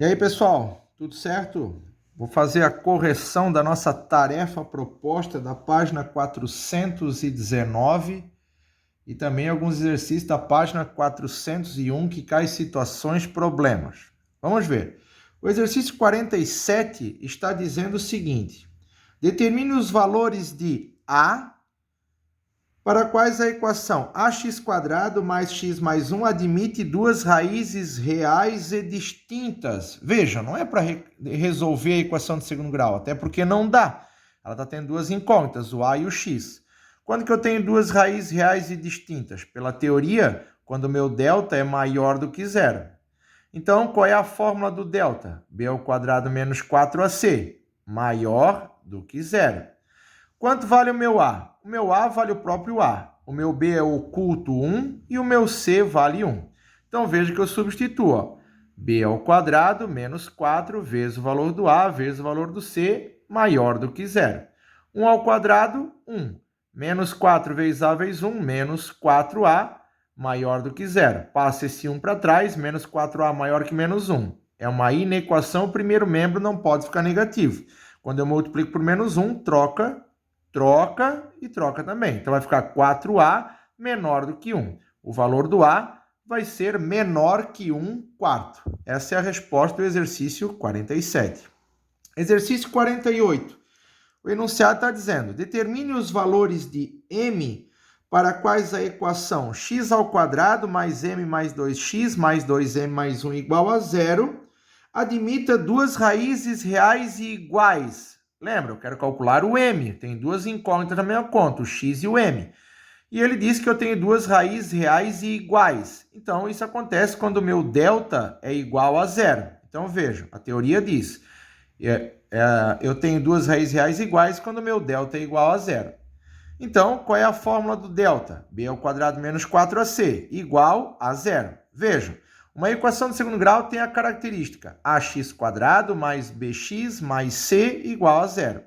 E aí, pessoal, tudo certo? Vou fazer a correção da nossa tarefa proposta da página 419 e também alguns exercícios da página 401 que cai situações, problemas. Vamos ver. O exercício 47 está dizendo o seguinte: determine os valores de A para quais a equação ax² mais x mais 1 admite duas raízes reais e distintas. Veja, não é para resolver a equação de segundo grau, até porque não dá. Ela está tendo duas incógnitas, o a e o x. Quando que eu tenho duas raízes reais e distintas? Pela teoria, quando o meu delta é maior do que zero. Então, qual é a fórmula do delta? b² menos 4ac, maior do que zero. Quanto vale o meu A? O meu A vale o próprio A. O meu B é oculto 1 e o meu C vale 1. Então, veja que eu substituo. Ó. B² menos 4 vezes o valor do A vezes o valor do C maior do que zero. 1², 1. Menos 4 vezes A vezes 1, menos 4A maior do que zero. Passa esse 1 para trás, menos 4A maior que menos 1. É uma inequação, o primeiro membro não pode ficar negativo. Quando eu multiplico por menos 1, troca e troca também. Então, vai ficar 4A menor do que 1. O valor do A vai ser menor que 1/4. Essa é a resposta do exercício 47. Exercício 48. O enunciado está dizendo: determine os valores de m para quais a equação x² mais m mais 2x mais 2m mais 1 igual a zero admita duas raízes reais e iguais. Lembra, eu quero calcular o m. Tem duas incógnitas na minha conta, o x e o m. E ele diz que eu tenho duas raízes reais e iguais. Então, isso acontece quando o meu delta é igual a zero. Então, vejam, a teoria diz, eu tenho duas raízes reais iguais quando o meu delta é igual a zero. Então, qual é a fórmula do delta? b² menos 4ac, igual a zero. Vejam, uma equação de segundo grau tem a característica ax² mais bx mais c igual a zero.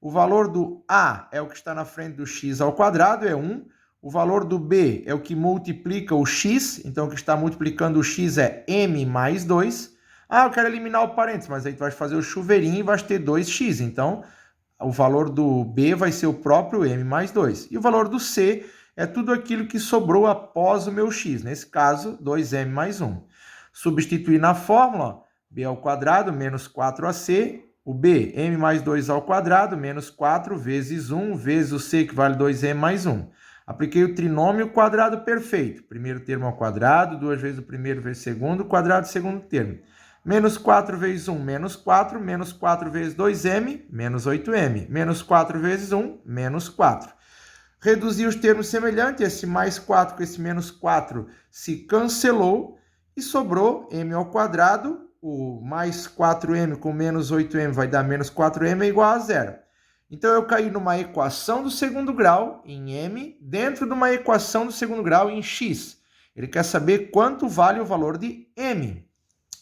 O valor do a é o que está na frente do x², é 1. O valor do b é o que multiplica o x, então o que está multiplicando o x é m mais 2. Ah, eu quero eliminar o parênteses, mas aí tu vai fazer o chuveirinho e vai ter 2x. Então, o valor do b vai ser o próprio m mais 2. E o valor do c é tudo aquilo que sobrou após o meu x. Nesse caso, 2m mais 1. Substituir na fórmula, b² menos 4ac, o b, m mais 2² menos 4 vezes 1 vezes o c, que vale 2m mais 1. Apliquei o trinômio quadrado perfeito. Primeiro termo ao quadrado, duas vezes o primeiro vezes o segundo, quadrado do segundo termo. Menos 4 vezes 1, menos 4. Menos 4 vezes 2m, menos 8m. Menos 4 vezes 1, menos 4. Reduzir os termos semelhantes, esse mais 4 com esse menos 4 se cancelou e sobrou m², o mais 4m com menos 8m vai dar menos 4m é igual a zero. Então, eu caí numa equação do segundo grau em m dentro de uma equação do segundo grau em x. Ele quer saber quanto vale o valor de m.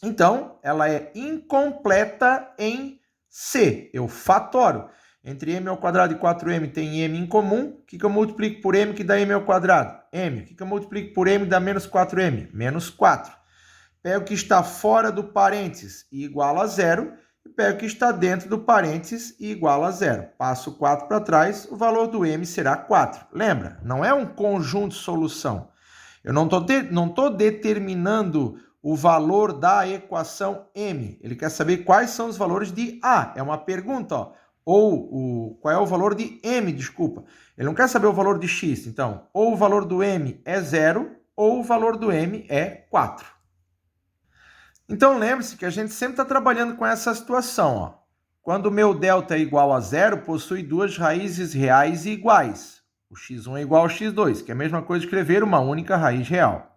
Então, ela é incompleta em c. Eu fatoro. Entre m² e 4m tem m em comum. O que eu multiplico por m que dá m²? M. O que eu multiplico por m dá menos 4m? Menos 4. Pego o que está fora do parênteses e igual a zero. E pego o que está dentro do parênteses e igual a zero. Passo 4 para trás, o valor do m será 4. Lembra? Não é um conjunto de solução. Eu não estou determinando o valor da equação m. Ele quer saber quais são os valores de a. É uma pergunta, ó. Qual é o valor de m, desculpa. Ele não quer saber o valor de x. Então, ou o valor do m é 0, ou o valor do m é 4. Então, lembre-se que a gente sempre está trabalhando com essa situação. Ó. Quando o meu delta é igual a 0, possui duas raízes reais e iguais. O x1 é igual ao x2, que é a mesma coisa de escrever uma única raiz real.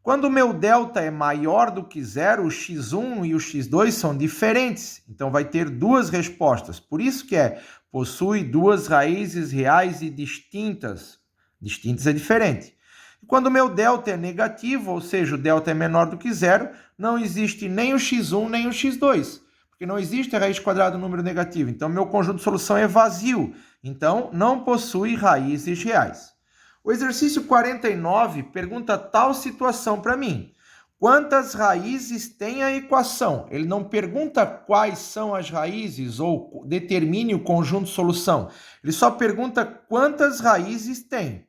Quando o meu delta é maior do que zero, o x1 e o x2 são diferentes. Então, vai ter duas respostas. Por isso que possui duas raízes reais e distintas. Distintas é diferente. Quando o meu delta é negativo, ou seja, o delta é menor do que zero, não existe nem o x1 nem o x2. Porque não existe a raiz quadrada do número negativo. Então, meu conjunto de solução é vazio. Então, não possui raízes reais. O exercício 49 pergunta tal situação para mim. Quantas raízes tem a equação? Ele não pergunta quais são as raízes ou determine o conjunto de solução. Ele só pergunta quantas raízes tem.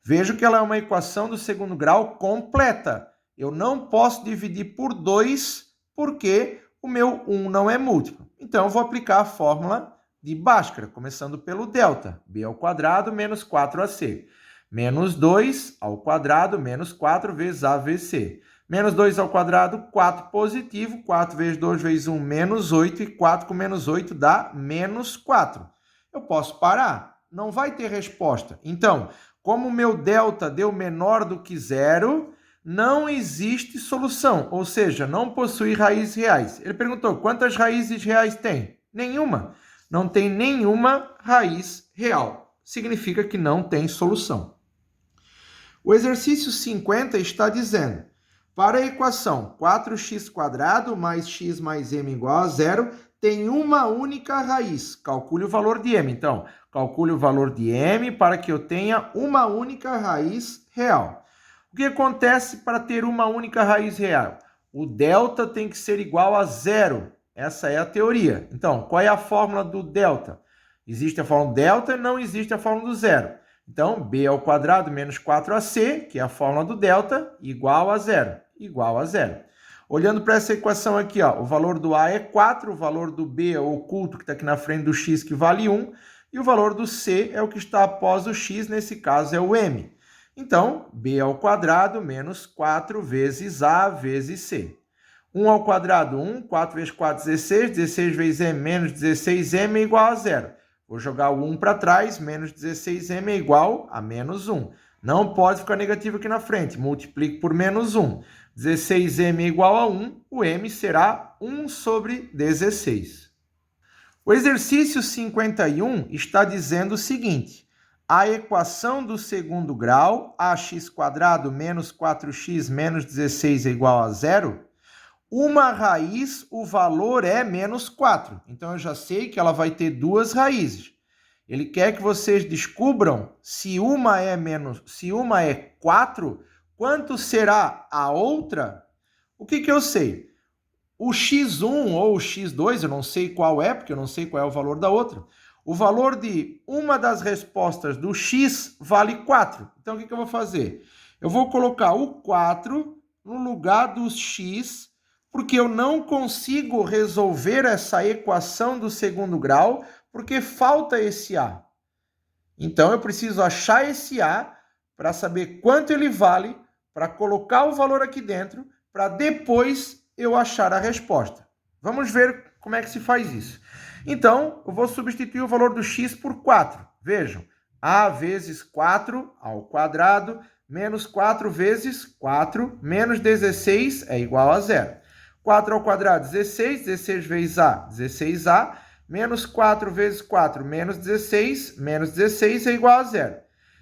Vejo que ela é uma equação do segundo grau completa. Eu não posso dividir por 2 porque o meu 1 não é múltiplo. Então, eu vou aplicar a fórmula de Bhaskara, começando pelo delta. B ao quadrado menos 4AC. Menos 2 ao quadrado menos 4 vezes A vezes C. Menos 2 ao quadrado, 4 positivo. 4 vezes 2 vezes 1, menos 8. E 4 com menos 8 dá menos 4. Eu posso parar. Não vai ter resposta. Então, como o meu delta deu menor do que zero, não existe solução. Ou seja, não possui raízes reais. Ele perguntou, quantas raízes reais tem? Nenhuma. Não tem nenhuma raiz real. Significa que não tem solução. O exercício 50 está dizendo, para a equação 4x² mais x mais m igual a zero, tem uma única raiz. Calcule o valor de m. Então, calcule o valor de m para que eu tenha uma única raiz real. O que acontece para ter uma única raiz real? O delta tem que ser igual a zero. Essa é a teoria. Então, qual é a fórmula do delta? Existe a fórmula do delta e não existe a fórmula do zero. Então, b ao quadrado menos 4ac, que é a fórmula do delta, igual a zero. Igual a zero. Olhando para essa equação aqui, ó, o valor do a é 4, o valor do b é o oculto, que está aqui na frente do x, que vale 1, e o valor do c é o que está após o x, nesse caso é o m. Então, b ao quadrado menos 4 vezes a vezes c. 1 ao quadrado, 1, 4 vezes 4, 16, 16 vezes m menos 16m é igual a zero. Vou jogar o 1 para trás, menos 16m é igual a menos 1. Não pode ficar negativo aqui na frente, multiplico por menos 1. 16m é igual a 1, o m será 1 sobre 16. O exercício 51 está dizendo o seguinte, a equação do segundo grau, ax² menos 4x menos 16 é igual a zero, uma raiz, o valor é menos 4. Então, eu já sei que ela vai ter duas raízes. Ele quer que vocês descubram se uma é 4, quanto será a outra? O que eu sei? O x1 ou o x2, eu não sei qual é, porque eu não sei qual é o valor da outra. O valor de uma das respostas do x vale 4. Então, o que eu vou fazer? Eu vou colocar o 4 no lugar do x, porque eu não consigo resolver essa equação do segundo grau, porque falta esse a. Então, eu preciso achar esse a para saber quanto ele vale, para colocar o valor aqui dentro, para depois eu achar a resposta. Vamos ver como é que se faz isso. Então, eu vou substituir o valor do x por 4. Vejam, a vezes 4 ao quadrado, menos 4 vezes 4, menos 16 é igual a zero. 4 ao quadrado, 16, 16 vezes a, 16a, menos 4 vezes 4, menos 16 é igual a zero.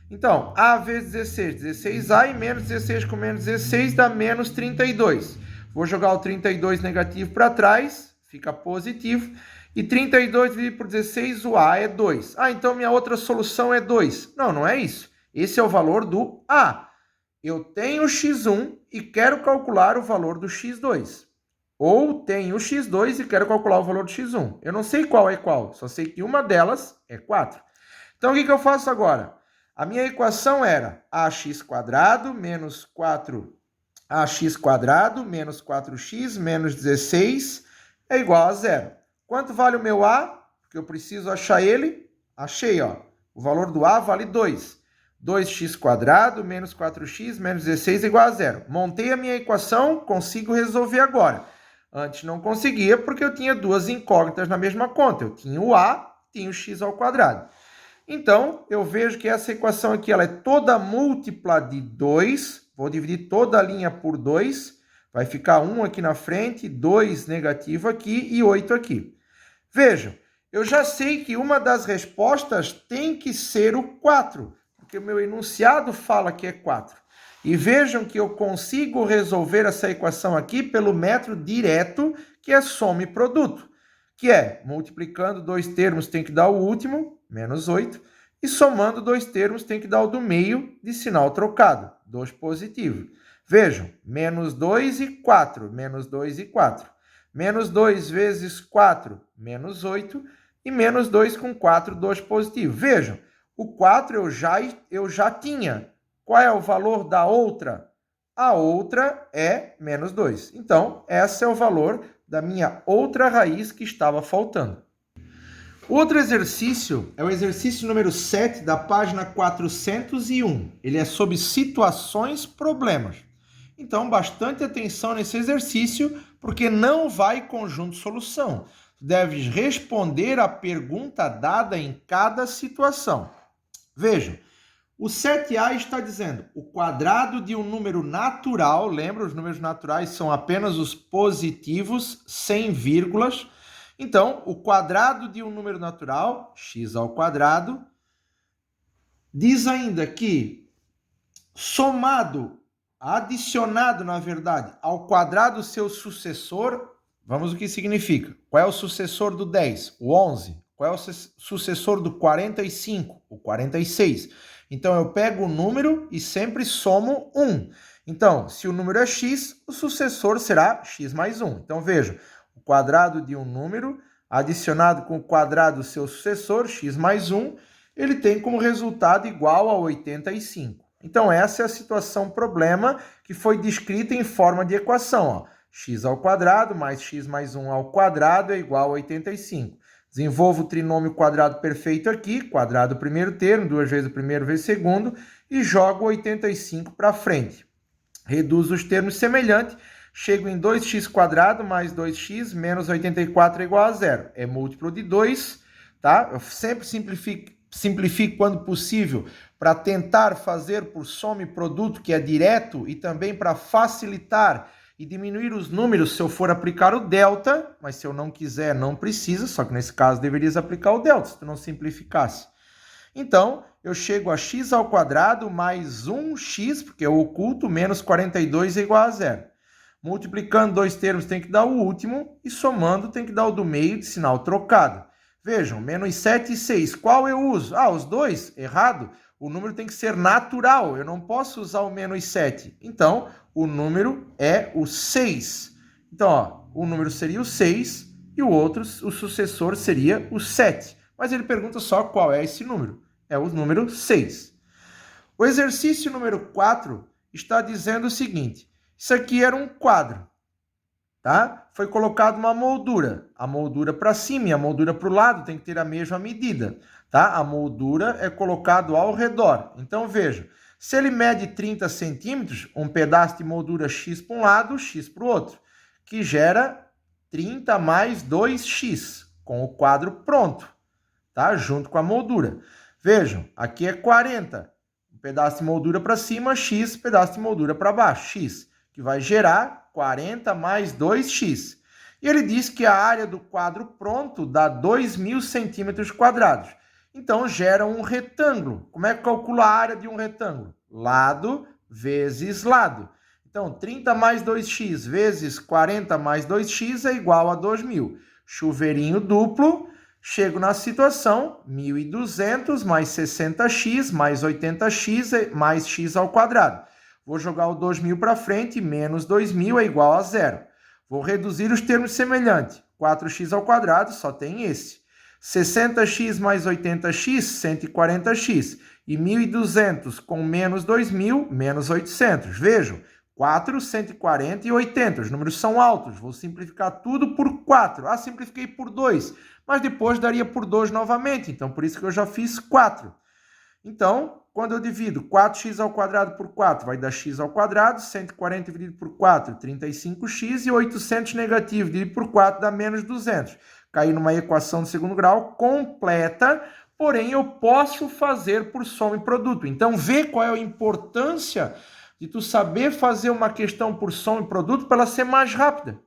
Então, a vezes 16, 16a, e menos 16 com menos 16 dá menos 32. Vou jogar o 32 negativo para trás, fica positivo. E 32 dividido por 16, o a é 2. Ah, então minha outra solução é 2. Não, não é isso. Esse é o valor do a. Eu tenho o x1 e quero calcular o valor do x2. Ou tenho o x2 e quero calcular o valor do x1. Eu não sei qual é qual, só sei que uma delas é 4. Então, o que eu faço agora? A minha equação era ax² menos 4ax² menos 4x menos 16 é igual a zero. Quanto vale o meu a? Porque eu preciso achar ele. Achei, ó. O valor do a vale 2. 2x² menos 4x menos 16 é igual a zero. Montei a minha equação, consigo resolver agora. Antes não conseguia porque eu tinha duas incógnitas na mesma conta. Eu tinha o a, tinha o x ao quadrado. Então, eu vejo que essa equação aqui ela é toda múltipla de 2. Vou dividir toda a linha por 2. Vai ficar 1 aqui na frente, 2 negativo aqui e 8 aqui. Vejam, eu já sei que uma das respostas tem que ser o 4, porque o meu enunciado fala que é 4. E vejam que eu consigo resolver essa equação aqui pelo método direto, que é soma e produto, que é multiplicando dois termos tem que dar o último, menos 8, e somando dois termos tem que dar o do meio de sinal trocado, 2 positivo. Vejam, menos 2 e 4, menos 2 e 4. Menos 2 vezes 4, menos 8. E menos 2 com 4, 2 positivo. Vejam, o 4 eu já tinha. Qual é o valor da outra? A outra é menos 2. Então, esse é o valor da minha outra raiz que estava faltando. Outro exercício é o exercício número 7 da página 401. Ele é sobre situações, problemas. Então, bastante atenção nesse exercício, porque não vai conjunto-solução. Deves responder a pergunta dada em cada situação. Vejam, o 7A está dizendo o quadrado de um número natural, lembra, os números naturais são apenas os positivos, sem vírgulas. Então, o quadrado de um número natural, x ao quadrado, diz ainda que somado, adicionado, na verdade, ao quadrado seu sucessor, vamos o que significa. Qual é o sucessor do 10? O 11. Qual é o sucessor do 45? O 46. Então, eu pego o número e sempre somo 1. Então, se o número é x, o sucessor será x mais 1. Então, veja, o quadrado de um número adicionado com o quadrado do seu sucessor, x mais 1, ele tem como resultado igual a 85. Então, essa é a situação problema que foi descrita em forma de equação. Ó. X ao quadrado mais x mais 1 ao quadrado é igual a 85. Desenvolvo o trinômio quadrado perfeito aqui, quadrado primeiro termo, 2 vezes o primeiro vezes o segundo, e jogo 85 para frente. Reduzo os termos semelhantes, chego em 2x² mais 2x menos 84 é igual a 0. É múltiplo de 2, tá? Eu sempre simplifico quando possível para tentar fazer por soma e produto, que é direto, e também para facilitar e diminuir os números se eu for aplicar o delta, mas se eu não quiser, não precisa, só que nesse caso deverias aplicar o delta, se tu não simplificasse. Então, eu chego a x ao quadrado mais 1x, porque é o oculto, menos 42 é igual a 0. Multiplicando dois termos tem que dar o último, e somando tem que dar o do meio de sinal trocado. Vejam, menos 7 e 6, qual eu uso? Ah, os dois? Errado. O número tem que ser natural, eu não posso usar o menos 7. Então, o número é o 6. Então, ó, o número seria o 6 e o outro, o sucessor, seria o 7. Mas ele pergunta só qual é esse número. É o número 6. O exercício número 4 está dizendo o seguinte. Isso aqui era um quadro, tá? Foi colocado uma moldura. A moldura para cima e a moldura para o lado tem que ter a mesma medida, tá? A moldura é colocado ao redor. Então, veja, se ele mede 30 centímetros, um pedaço de moldura x para um lado, x para o outro, que gera 30 mais 2x, com o quadro pronto, tá? Junto com a moldura. Vejam, aqui é 40, um pedaço de moldura para cima, x, pedaço de moldura para baixo, x, que vai gerar 40 mais 2x. E ele diz que a área do quadro pronto dá 2.000 centímetros quadrados. Então, gera um retângulo. Como é que calcula a área de um retângulo? Lado vezes lado. Então, 30 mais 2x vezes 40 mais 2x é igual a 2.000. Chuveirinho duplo, chego na situação, 1.200 mais 60x mais 80x mais x ao quadrado. Vou jogar o 2.000 para frente, menos 2.000 é igual a 0. Vou reduzir os termos semelhantes. 4x ao quadrado só tem esse. 60x mais 80x, 140x. E 1.200 com menos 2.000, menos 800. Vejam, 4, 140 e 80. Os números são altos. Vou simplificar tudo por 4. Ah, simplifiquei por 2. Mas depois daria por 2 novamente. Então, por isso que eu já fiz 4. Então, quando eu divido 4x ao quadrado por 4, vai dar x ao quadrado, 140 dividido por 4, 35x, e 800 negativo dividido por 4 dá menos 200. Caí numa equação de segundo grau completa, porém eu posso fazer por soma e produto. Então, vê qual é a importância de tu saber fazer uma questão por soma e produto para ela ser mais rápida.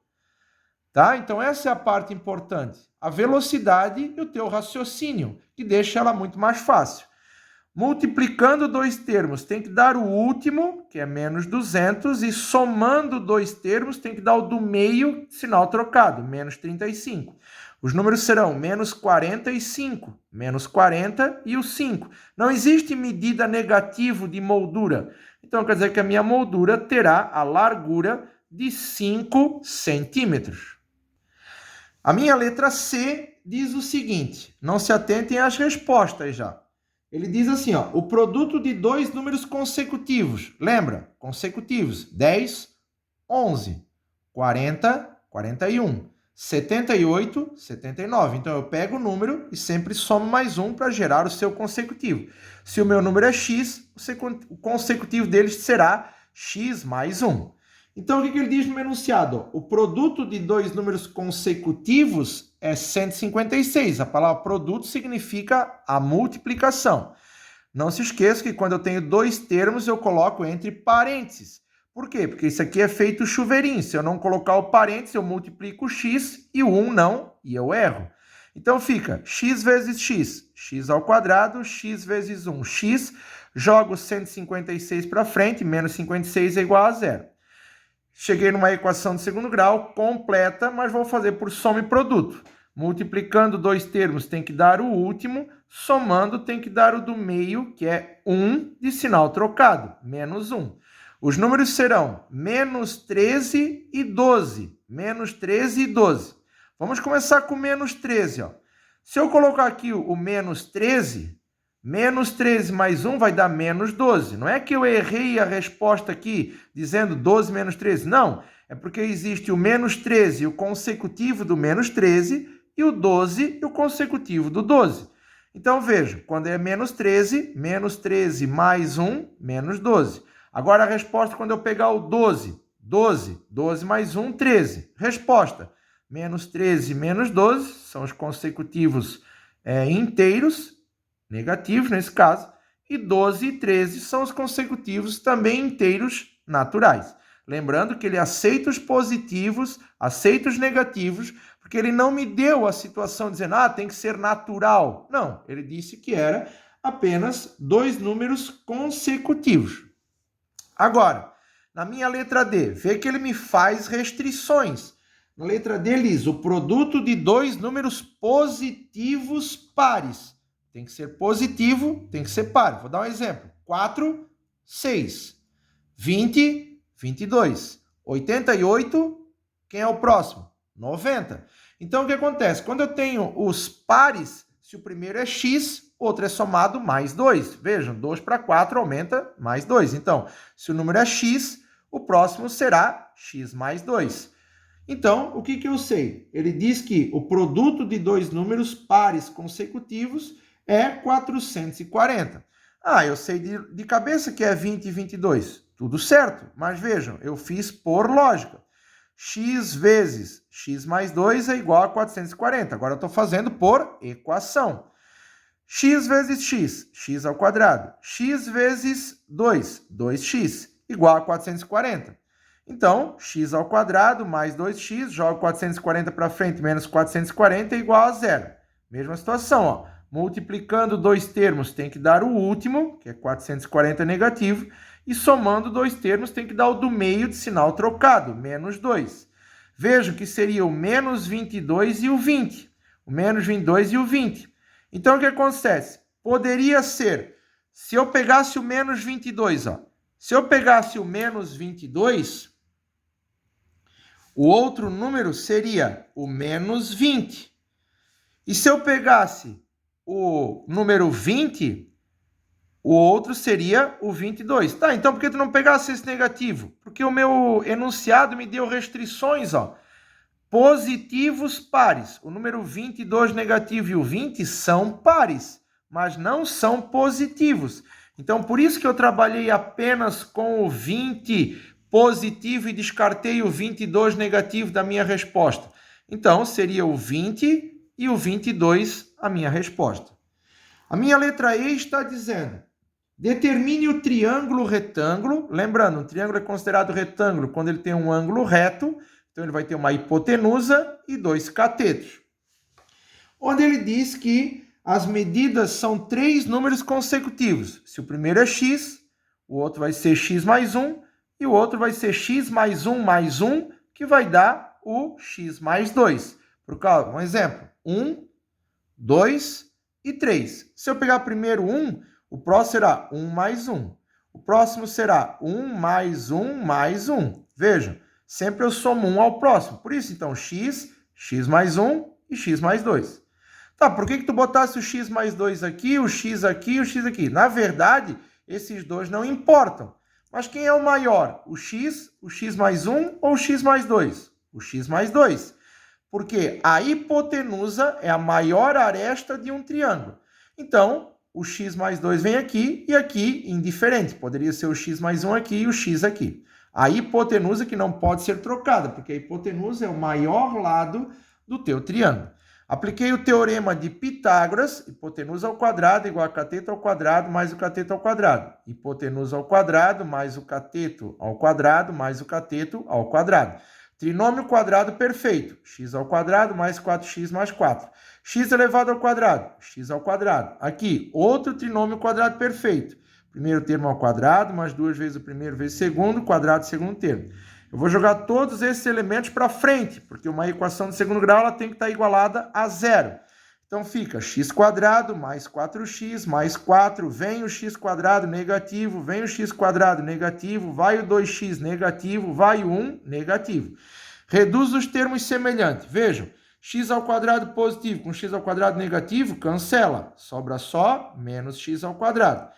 Tá? Então, essa é a parte importante. A velocidade e o teu raciocínio, que deixa ela muito mais fácil. Multiplicando dois termos, tem que dar o último, que é menos 200, e somando dois termos, tem que dar o do meio, sinal trocado, menos 35. Os números serão menos 45, menos 40 e o 5. Não existe medida negativa de moldura. Então, quer dizer que a minha moldura terá a largura de 5 centímetros. A minha letra C diz o seguinte, não se atentem às respostas já. Ele diz assim, ó, o produto de dois números consecutivos, lembra? Consecutivos, 10, 11, 40, 41, 78, 79. Então, eu pego o número e sempre somo mais um para gerar o seu consecutivo. Se o meu número é x, o consecutivo dele será x mais 1. Então, o que ele diz no enunciado? O produto de dois números consecutivos é 156. A palavra produto significa a multiplicação. Não se esqueça que quando eu tenho dois termos, eu coloco entre parênteses. Por quê? Porque isso aqui é feito chuveirinho. Se eu não colocar o parênteses, eu multiplico o x e o 1 não, e eu erro. Então fica x vezes x, x ao quadrado, x vezes 1, x. Jogo 156 para frente, menos 56 é igual a zero. Cheguei numa equação de segundo grau completa, mas vou fazer por soma e produto. Multiplicando dois termos tem que dar o último, somando tem que dar o do meio, que é 1 de sinal trocado, menos 1. Os números serão menos 13 e 12. Menos 13 e 12. Vamos começar com menos 13. Ó. Se eu colocar aqui o menos 13 mais 1 vai dar menos 12. Não é que eu errei a resposta aqui, dizendo 12 menos 13. Não, é porque existe o menos 13 e o consecutivo do menos 13 e o 12 e o consecutivo do 12. Então, veja, quando é menos 13 mais 1, menos 12. Agora a resposta quando eu pegar o 12. 12 mais 1, 13. Resposta, menos 13 menos 12, são os consecutivos inteiros, negativos nesse caso, e 12 e 13 são os consecutivos também inteiros naturais. Lembrando que ele aceita os positivos, aceita os negativos, porque ele não me deu a situação dizendo, tem que ser natural. Não, ele disse que era apenas dois números consecutivos. Agora, na minha letra D, vê que ele me faz restrições. Na letra D, ele diz o produto de dois números positivos pares. Tem que ser positivo, tem que ser par. Vou dar um exemplo. 4, 6. 20, 22. 88, quem é o próximo? 90. Então, o que acontece? Quando eu tenho os pares, se o primeiro é x, outro é somado mais 2. Vejam, 2 para 4 aumenta mais 2. Então, se o número é x, o próximo será x mais 2. Então, o que eu sei? Ele diz que o produto de dois números pares consecutivos é 440. Eu sei de cabeça que é 20 e 22. Tudo certo, mas vejam, eu fiz por lógica. X vezes x mais 2 é igual a 440. Agora eu estou fazendo por equação. X vezes x, x ao quadrado. X vezes 2, 2x, igual a 440. Então, x ao quadrado mais 2x, jogo 440 para frente, menos 440 é igual a zero. Mesma situação, ó. Multiplicando dois termos tem que dar o último, que é 440 negativo, e somando dois termos tem que dar o do meio de sinal trocado, menos 2. Vejam que seria o menos 22 e o 20. O menos 22 e o 20. Então, o que acontece? Poderia ser, se eu pegasse o menos 22, ó, se eu pegasse o menos 22, o outro número seria o menos 20. E se eu pegasse o número 20, o outro seria o 22. Tá, então por que tu não pegasse esse negativo? Porque o meu enunciado me deu restrições, ó. Positivos pares. O número 22 negativo e o 20 são pares, mas não são positivos. Então, por isso que eu trabalhei apenas com o 20 positivo e descartei o 22 negativo da minha resposta. Então, seria o 20 e o 22 a minha resposta. A minha letra E está dizendo, determine o triângulo retângulo. Lembrando, um triângulo é considerado retângulo quando ele tem um ângulo reto, então ele vai ter uma hipotenusa e dois catetos. Onde ele diz que as medidas são três números consecutivos. Se o primeiro é x, o outro vai ser x mais 1, e o outro vai ser x mais 1, que vai dar o x mais 2. Por causa, um exemplo, 1, 2 e 3. Se eu pegar primeiro 1, o próximo será 1 mais 1. O próximo será 1 mais 1 mais 1. Vejam, sempre eu somo 1 ao próximo. Por isso, então, x mais 1 e x mais 2. Tá, por que tu botasse o x mais 2 aqui, o x aqui e o x aqui? Na verdade, esses dois não importam. Mas quem é o maior? O x mais 1 ou o x mais 2? O x mais 2. Porque a hipotenusa é a maior aresta de um triângulo. Então, o x mais 2 vem aqui e aqui indiferente. Poderia ser o x mais 1 aqui e o x aqui. A hipotenusa que não pode ser trocada, porque a hipotenusa é o maior lado do teu triângulo. Apliquei o teorema de Pitágoras, hipotenusa ao quadrado igual a cateto ao quadrado mais o cateto ao quadrado. Hipotenusa ao quadrado mais o cateto ao quadrado mais o cateto ao quadrado. Trinômio quadrado perfeito, x ao quadrado mais 4x mais 4. X elevado ao quadrado, x ao quadrado. Aqui, outro trinômio quadrado perfeito. Primeiro termo ao quadrado, mais 2 vezes o primeiro vezes o segundo, quadrado do segundo termo. Eu vou jogar todos esses elementos para frente, porque uma equação de segundo grau ela tem que estar igualada a zero. Então fica x quadrado mais 4x mais 4, vem o x quadrado negativo, vem o x quadrado negativo, vai o 2x negativo, vai o 1 negativo. Reduz os termos semelhantes. Vejam, x ao quadrado positivo com x ao quadrado negativo, cancela. Sobra só menos x ao quadrado.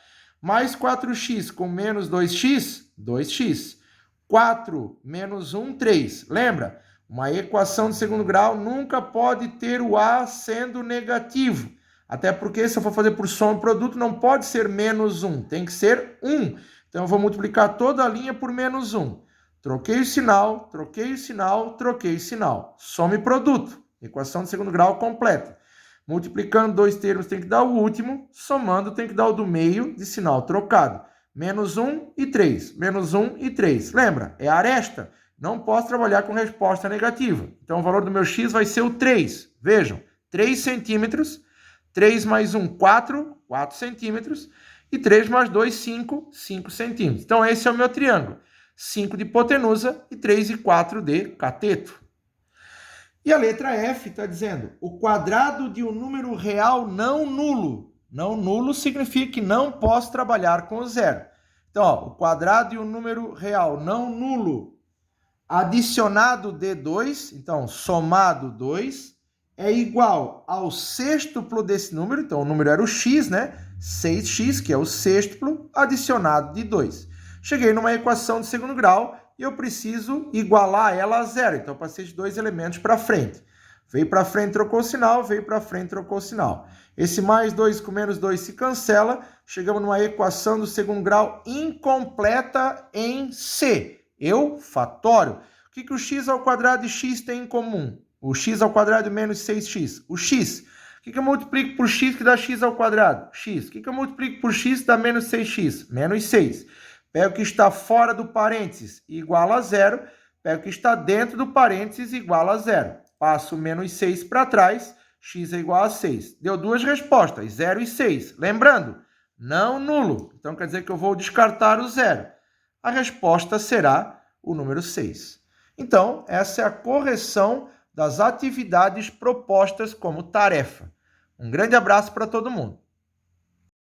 Mais 4x com menos 2x, 2x. 4 menos 1, 3. Lembra? Uma equação de segundo grau nunca pode ter o a sendo negativo. Até porque, se eu for fazer por soma e produto, não pode ser menos 1. Tem que ser 1. Então, eu vou multiplicar toda a linha por menos 1. Troquei o sinal, troquei o sinal, troquei o sinal. Soma e produto. Equação de segundo grau completa. Multiplicando dois termos tem que dar o último. Somando tem que dar o do meio de sinal trocado. Menos 1 e 3. Menos 1 e 3. Lembra? É aresta. Não posso trabalhar com resposta negativa. Então, o valor do meu x vai ser o 3. Vejam, 3 centímetros. 3 mais 1, 4. 4 centímetros. E 3 mais 2, 5. 5 centímetros. Então, esse é o meu triângulo. 5 de hipotenusa e 3 e 4 de cateto. E a letra F está dizendo o quadrado de um número real não nulo. Não nulo significa que não posso trabalhar com o zero. Então, ó, o quadrado de um número real não nulo adicionado de 2, então somado 2, é igual ao sextuplo desse número. Então, o número era o x, né? 6x, que é o sextuplo, adicionado de 2. Cheguei numa equação de segundo grau e eu preciso igualar ela a zero. Então, eu passei de dois elementos para frente. Veio para frente, trocou o sinal, veio para frente, trocou o sinal. Esse mais 2 com menos 2 se cancela. Chegamos numa equação do segundo grau incompleta em C. Eufatório. O que o x ao quadrado e x tem em comum? O x ao quadrado menos 6x. O x. O que eu multiplico por x que dá x ao quadrado? X. O que eu multiplico por x que dá menos 6x? Menos 6. Pego o que está fora do parênteses, igual a zero. Pego o que está dentro do parênteses, igual a zero. Passo menos 6 para trás, x é igual a 6. Deu duas respostas, 0 e 6. Lembrando, não nulo. Então, quer dizer que eu vou descartar o zero. A resposta será o número 6. Então, essa é a correção das atividades propostas como tarefa. Um grande abraço para todo mundo.